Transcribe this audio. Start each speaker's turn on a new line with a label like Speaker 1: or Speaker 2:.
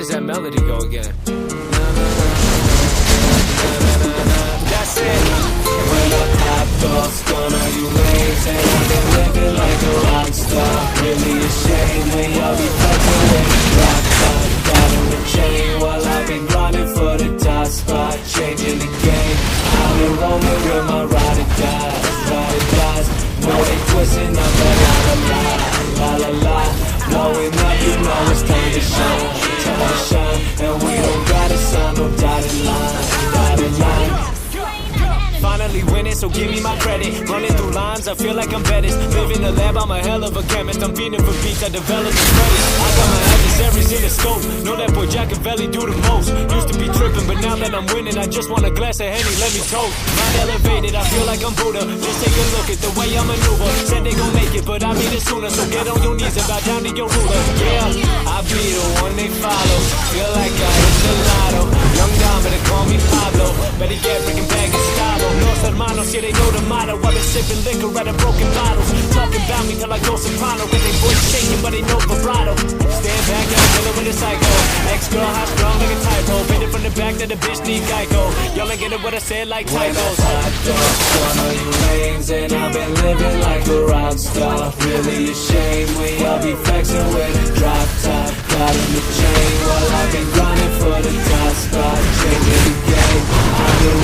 Speaker 1: does that melody go again? That's it.
Speaker 2: When the hot dogs gonna you lanes, and I've been living like a rock star. Really a shame when y'all be fucking with the drop top. Got on the chain while I've been grinding for the top spot. Changing the game, I've been rolling with my ride or dies, ride or dies. No, they twisting up the la la la, la la la. Blowing up, you know it's time to shine, time to shine. And we don't gotta sign no dotted line, dotted line.
Speaker 1: Finally winning, so give me my credit. Running through lines, I feel like I'm Bettis. Live in the lab, I'm a hell of a chemist. I'm feeding for beats, I develop the credit. I got my adversaries in the scope. Know that boy Jackavelli do the most. Used to be tripping, but now that I'm winning, I just want a glass of Henny, let me toast. Mind elevated, I feel like I'm Buddha. Just take a look at the way I maneuver. Said they gon' make it, but I mean it sooner. So get on your knees and bow down to your ruler. Yeah, I be the one they follow. Feel like I hit the lotto. Young Dom, better call me Pablo. Better get freaking bag and style. Los hermanos, yeah, they know the motto. I've been sipping liquor out of broken bottles. Talking about me till I go soprano. With they voice shaking, but they know vibrato. Stand back, yeah, I'm dealing with a psycho. Ex-girl, hot strong like a typo. Bit it from the back that the bitch need Geico. Y'all ain't get it what I said like
Speaker 2: When the
Speaker 1: typos.
Speaker 2: hot dogs gonna you lanes, and I've been living like a rock star. Really a shame when y'all be flexing with a drop top. Got in the chain while I've been grinding for the top spot. Changing the game, I've been